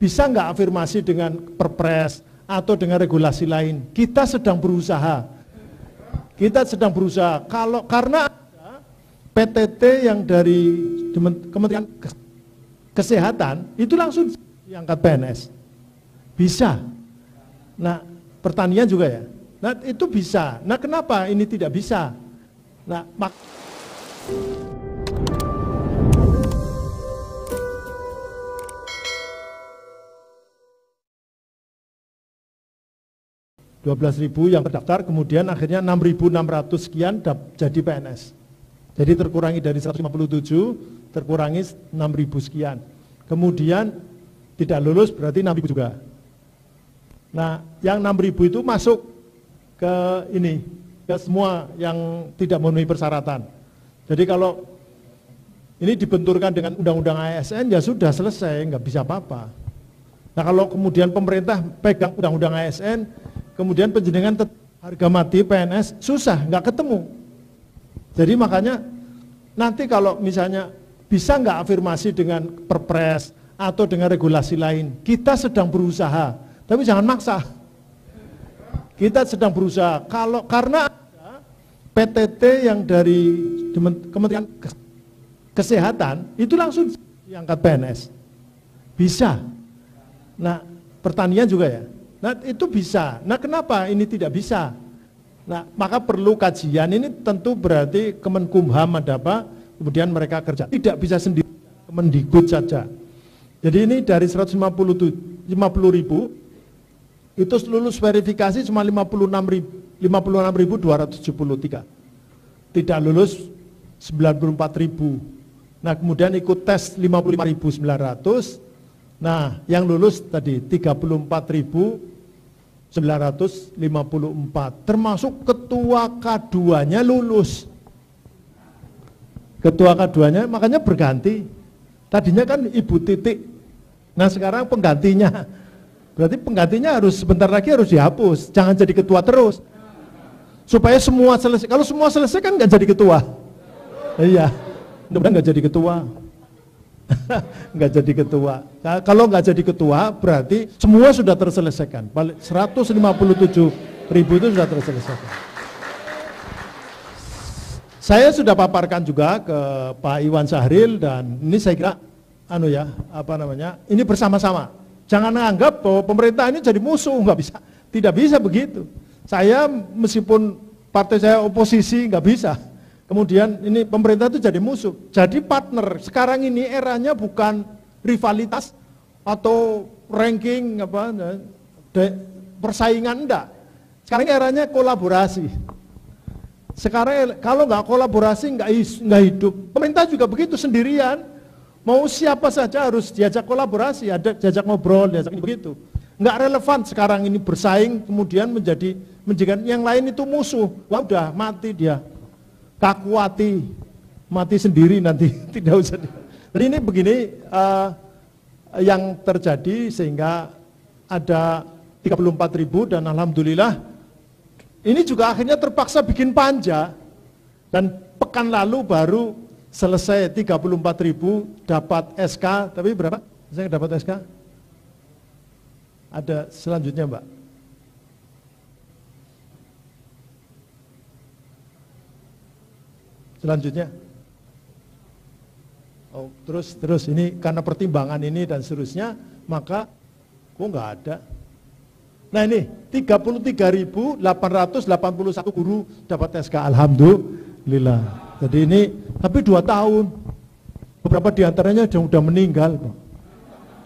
bisa nggak afirmasi dengan perpres atau dengan regulasi lain? Kita sedang berusaha. Kita sedang berusaha. Karena ada PTT yang dari Kementerian Kesehatan itu langsung diangkat PNS. Bisa. Nah, pertanian juga ya. Nah, itu bisa. Nah, kenapa ini tidak bisa? Nah, 12.000 yang terdaftar, kemudian akhirnya 6.600 sekian jadi PNS. Jadi terkurangi dari 157, terkurangi 6.000 sekian. Kemudian tidak lulus berarti 6.000 juga. Nah, yang 6.000 itu masuk ke ini, ke semua yang tidak memenuhi persyaratan. Jadi kalau ini dibenturkan dengan undang-undang ASN, ya sudah selesai, nggak bisa apa-apa. Nah, kalau kemudian pemerintah pegang undang-undang ASN, kemudian penjenengan harga mati PNS, susah, nggak ketemu. Jadi makanya nanti kalau misalnya bisa nggak afirmasi dengan perpres atau dengan regulasi lain, kita sedang berusaha, tapi jangan maksa. Kita sedang berusaha, karena ada PTT yang dari Kementerian Kesehatan, itu langsung diangkat PNS. Bisa. Nah, pertanian juga ya. Nah, itu bisa. Nah, kenapa ini tidak bisa? Nah, maka perlu kajian. Ini tentu berarti Kemenkumham ada apa, kemudian mereka kerja. Tidak bisa sendiri, Kemendikbud saja. Jadi ini dari 150.000, itu lulus verifikasi cuma 56.273. Tidak lulus 94.000. Nah, kemudian ikut tes 55.900. Nah, yang lulus tadi 34.954, termasuk ketua K2-nya lulus. Ketua K2-nya makanya berganti. Tadinya kan Ibu Titik. Nah, sekarang penggantinya. Berarti penggantinya sebentar lagi harus dihapus. Jangan jadi ketua terus. Supaya semua selesai. Kalau semua selesai kan nggak jadi ketua. Iya. Mudah-mudahan nggak jadi ketua. Nggak jadi ketua. Nah, kalau nggak jadi ketua berarti semua sudah terselesaikan. 157.000 itu sudah terselesaikan. Saya sudah paparkan juga ke Pak Iwan Syahril, dan ini saya kira ini bersama-sama. Jangan menganggap bahwa pemerintah ini jadi musuh, nggak bisa. Tidak bisa begitu. Saya meskipun partai saya oposisi nggak bisa. Kemudian ini pemerintah itu jadi musuh, jadi partner. Sekarang ini eranya bukan rivalitas atau ranking persaingan, enggak. Sekarang eranya kolaborasi. Sekarang kalau nggak kolaborasi nggak hidup. Pemerintah juga begitu, sendirian. Mau siapa saja harus diajak kolaborasi, diajak ngobrol, diajak begitu. Nggak relevan sekarang ini bersaing, kemudian menjadikan yang lain itu musuh. Wah, udah mati dia. Kakuati, mati sendiri nanti, tidak usah. Jadi ini begini yang terjadi, sehingga ada 34.000, dan alhamdulillah ini juga akhirnya terpaksa bikin panja, dan pekan lalu baru selesai 34.000 dapat SK, tapi berapa? Saya dapat SK? Ada selanjutnya, Mbak. Selanjutnya, terus ini karena pertimbangan ini dan seterusnya, maka kok nggak ada. Nah ini 33.881 guru dapat SK, alhamdulillah. Jadi ini tapi 2 tahun, beberapa diantaranya sudah meninggal,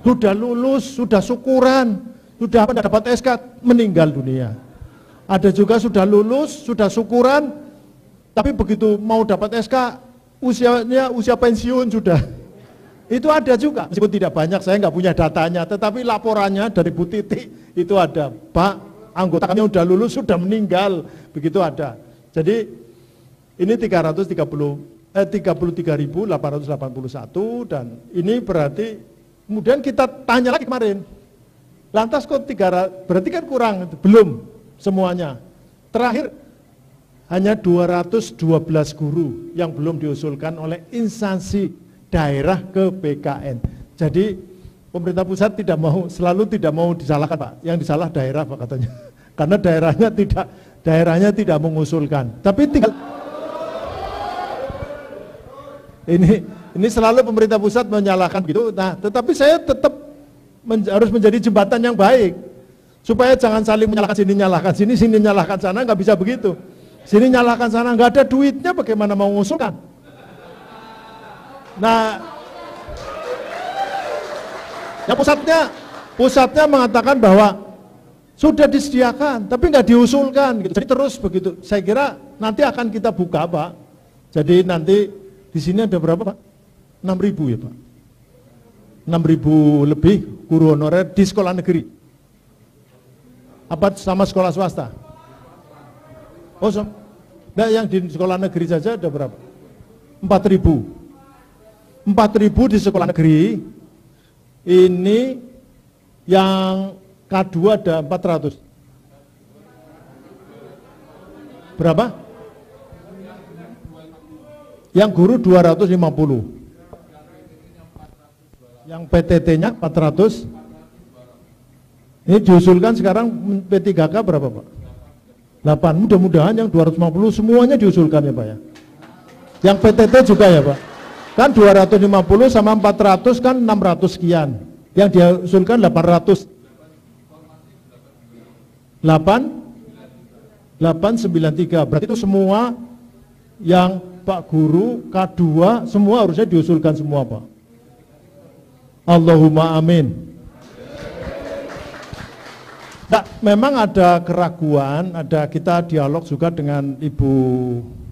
sudah lulus, sudah syukuran, sudah dapat SK, meninggal dunia. Ada juga sudah lulus, sudah syukuran, tapi begitu mau dapat SK, usia pensiun sudah. Itu ada juga, meskipun tidak banyak, saya nggak punya datanya, tetapi laporannya dari Bu Titik itu ada. Pak, anggota kami sudah lulus, sudah meninggal, begitu ada. Jadi ini 33.881, dan ini berarti, kemudian kita tanya lagi kemarin, lantas kok 300, berarti kan kurang, belum semuanya. Terakhir, hanya 212 guru yang belum diusulkan oleh instansi daerah ke BKN. Jadi pemerintah pusat selalu tidak mau disalahkan Pak. Yang disalah daerah Pak katanya. Karena daerahnya tidak mengusulkan. Tapi tinggal ini selalu pemerintah pusat menyalahkan gitu. Nah, tetapi saya tetap harus menjadi jembatan yang baik. Supaya jangan saling menyalahkan sini, sini nyalahkan sana, nggak bisa begitu. Sini nyalahkan sana, nggak ada duitnya, bagaimana mau mengusulkan? Nah, ya pusatnya mengatakan bahwa sudah disediakan, tapi nggak diusulkan, gitu. Jadi terus begitu. Saya kira nanti akan kita buka Pak. Jadi nanti di sini ada berapa Pak? 6.000 ya Pak. 6.000 lebih guru honorer di sekolah negeri. Apa sama sekolah swasta? Oh, nah yang di sekolah negeri saja ada berapa? 4.000. 4.000 di sekolah negeri. Ini yang K2 ada 400. Berapa? Yang guru 250. Yang PTT-nya 400. Ini diusulkan sekarang P3K berapa Pak? 8, mudah-mudahan yang 250 semuanya diusulkan ya Pak ya. Yang PTT juga ya Pak. Kan 250 sama 400 kan 600 sekian. Yang diusulkan 800. 893. Berarti itu semua yang Pak Guru, K2, semua harusnya diusulkan semua Pak. Allahumma amin. Nah, memang ada keraguan, kita dialog juga dengan Ibu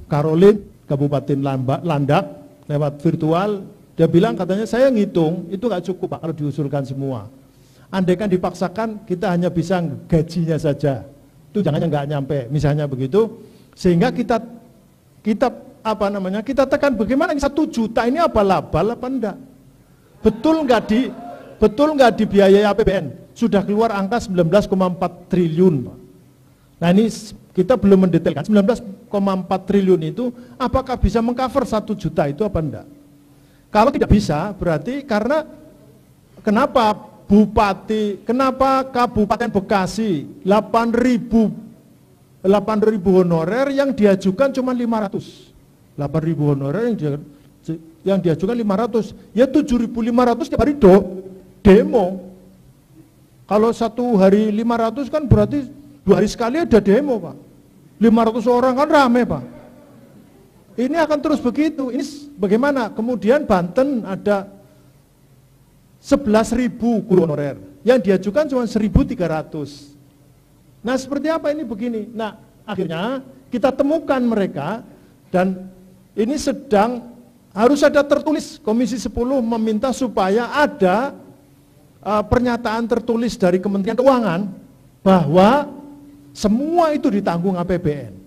Karolin, Kabupaten Landak, lewat virtual. Dia bilang katanya saya ngitung, itu nggak cukup Pak kalau diusulkan semua. Andaikan dipaksakan, kita hanya bisa gajinya saja. Itu jangannya nggak nyampe, misalnya begitu. Sehingga kita tekan bagaimana 1 juta ini apa labal apa enggak? Betul nggak dibiayai APBN? Sudah keluar angka 19,4 triliun Pak. Nah ini kita belum mendetailkan 19,4 triliun itu apakah bisa mengcover 1 juta itu apa enggak? Kalau tidak bisa berarti karena kenapa Kabupaten Bekasi 8.000 honorer yang diajukan cuma 500. 8.000 honorer yang diajukan 500. Ya 7.500 tiap hari demo. Kalau 1 hari 500 kan berarti 2 hari sekali ada demo Pak. 500 orang kan rame Pak. Ini akan terus begitu. Ini bagaimana? Kemudian Banten ada 11.000 guru honorer. Yang diajukan cuma 1.300. Nah seperti apa ini begini? Nah akhirnya kita temukan mereka dan ini harus ada tertulis. Komisi 10 meminta supaya ada pernyataan tertulis dari Kementerian Keuangan bahwa semua itu ditanggung APBN.